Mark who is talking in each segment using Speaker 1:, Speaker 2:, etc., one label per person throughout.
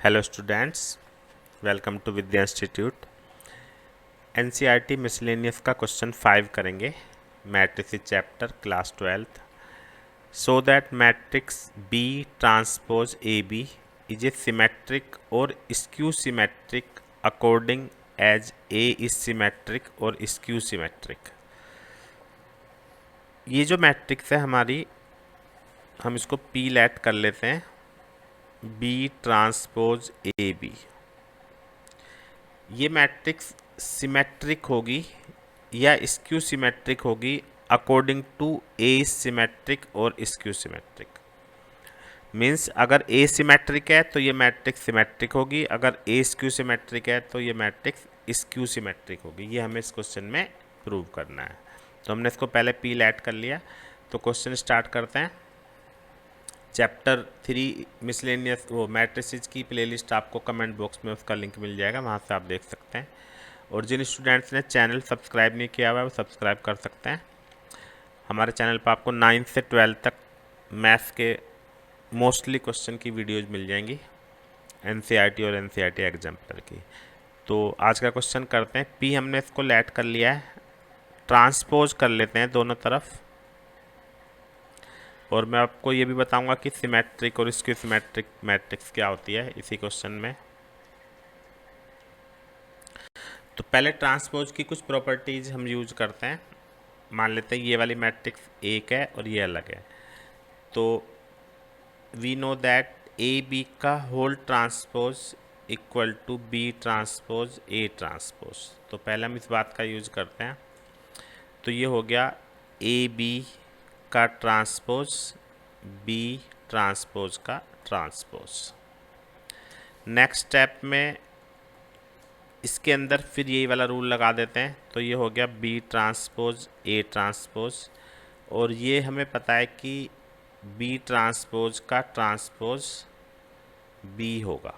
Speaker 1: Hello students, welcome to Vidya institute. NCERT miscellaneous का question 5 करेंगे। Matrix chapter class 12th। So that matrix B transpose A B is a symmetric और skew symmetric according as A is symmetric और skew symmetric. ये जो matrix है हमारी, हम इसको पी लेट कर लेते हैं, बी ट्रांसपोज ए बी। ये मैट्रिक्स सिमेट्रिक होगी या स्क्यू सिमेट्रिक होगी अकॉर्डिंग टू ए सिमेट्रिक और स्क्यू सिमेट्रिक। मीन्स अगर ए सिमेट्रिक है तो ये मैट्रिक्स सिमेट्रिक होगी, अगर ए स्क्यू सिमेट्रिक है तो ये मैट्रिक्स स्क्यू सिमेट्रिक होगी। ये हमें इस क्वेश्चन में प्रूव करना है। तो हमने इसको पहले पी लेट कर लिया। तो क्वेश्चन स्टार्ट करते हैं। चैप्टर 3 मिसलेनियस वो मैट्रिसेस की प्लेलिस्ट आपको कमेंट बॉक्स में उसका लिंक मिल जाएगा, वहाँ से आप देख सकते हैं। और जिन स्टूडेंट्स ने चैनल सब्सक्राइब नहीं किया हुआ है वो सब्सक्राइब कर सकते हैं। हमारे चैनल पर आपको 9 से 12 तक मैथ्स के मोस्टली क्वेश्चन की वीडियोज़ मिल जाएंगी, एनसीईआरटी और एनसीईआरटी एग्जाम्पलर की। तो आज का क्वेश्चन करते हैं। पी हमने इसको लेट कर लिया है, ट्रांसपोज कर लेते हैं दोनों तरफ। और मैं आपको ये भी बताऊंगा कि सिमेट्रिक और स्क्यू सिमेट्रिक मैट्रिक्स क्या होती है इसी क्वेश्चन में। तो पहले ट्रांसपोज की कुछ प्रॉपर्टीज हम यूज करते हैं। मान लेते हैं ये वाली मैट्रिक्स एक है और ये अलग है, तो we know that A B का whole transpose equal to B transpose A transpose. तो पहले हम इस बात का यूज करते हैं। तो ये हो गया ए बी का ट्रांसपोज बी ट्रांसपोज का ट्रांसपोज। नेक्स्ट स्टेप में इसके अंदर फिर यही वाला रूल लगा देते हैं। तो ये हो गया बी ट्रांसपोज ए ट्रांसपोज, और ये हमें पता है कि बी ट्रांसपोज का ट्रांसपोज बी होगा,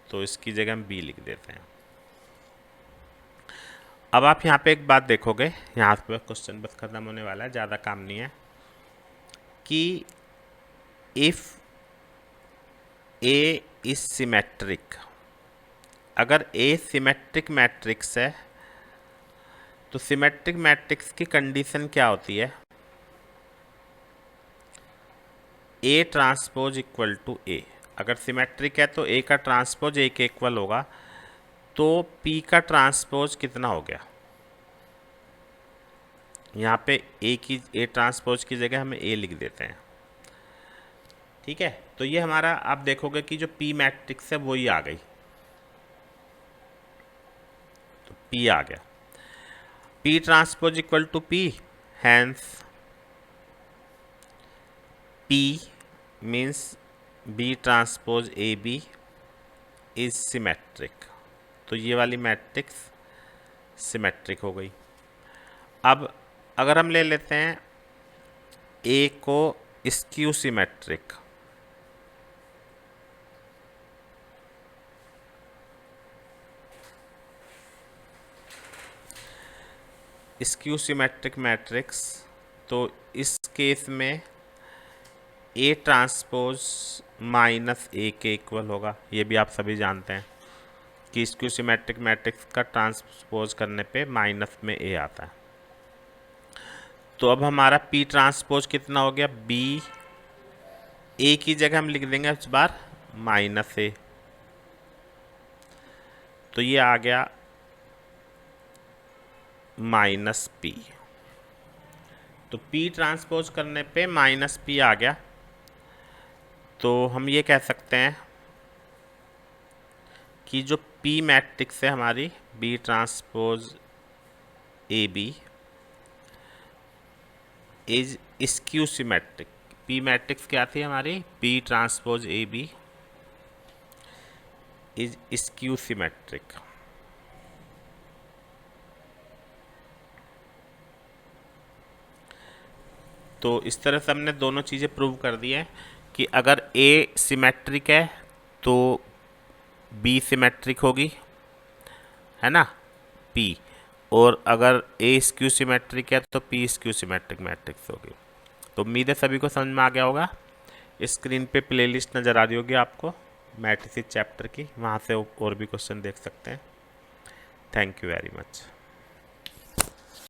Speaker 1: तो इसकी जगह हम बी लिख देते हैं। अब आप यहाँ पे एक बात देखोगे, यहाँ पे क्वेश्चन बस खत्म होने वाला है, ज़्यादा काम नहीं है, कि इफ ए इज सिमेट्रिक, अगर ए सिमेट्रिक मैट्रिक्स है तो सिमेट्रिक मैट्रिक्स की कंडीशन क्या होती है? ए ट्रांसपोज इक्वल टू ए। अगर सिमेट्रिक है तो ए का ट्रांसपोज ए के इक्वल होगा, तो पी का ट्रांसपोज कितना हो गया? यहाँ पे ए ट्रांसपोज की जगह हमें ए लिख देते हैं, ठीक है। तो ये हमारा, आप देखोगे कि जो पी मैट्रिक्स है वही आ गई, तो पी आ गया। P transpose equal to P, hence P means B transpose A B is symmetric. तो ये वाली मैट्रिक्स सिमेट्रिक हो गई। अब अगर हम ले लेते हैं ए को skew symmetric, skew symmetric matrix, तो इस केस में ए ट्रांसपोज माइनस ए के इक्वल होगा। ये भी आप सभी जानते हैं कि स्क्यू सिमेट्रिक मैट्रिक्स का ट्रांसपोज करने पे माइनस में ए आता है। तो अब हमारा पी ट्रांसपोज कितना हो गया? बी, ए की जगह हम लिख देंगे इस बार माइनस ए, तो ये आ गया माइनस पी। तो पी ट्रांसपोज करने पे माइनस पी आ गया। तो हम ये कह सकते हैं कि जो पी मैट्रिक्स है हमारी, B transpose A B is skew symmetric. P matrix क्या थी हमारी? B transpose A B is skew symmetric. तो इस तरह से हमने दोनों चीज़ें प्रूव कर दी हैं कि अगर ए सिमेट्रिक है तो बी सिमेट्रिक होगी, है ना, पी। और अगर ए स्क्यू सिमेट्रिक है तो पी स्क्यू सिमेट्रिक मैट्रिक्स होगी। तो उम्मीद है सभी को समझ में आ गया होगा। स्क्रीन पे प्लेलिस्ट नज़र आ रही होगी आपको, मैट्रिसेस चैप्टर की, वहाँ से और भी क्वेश्चन देख सकते हैं। Thank you very much.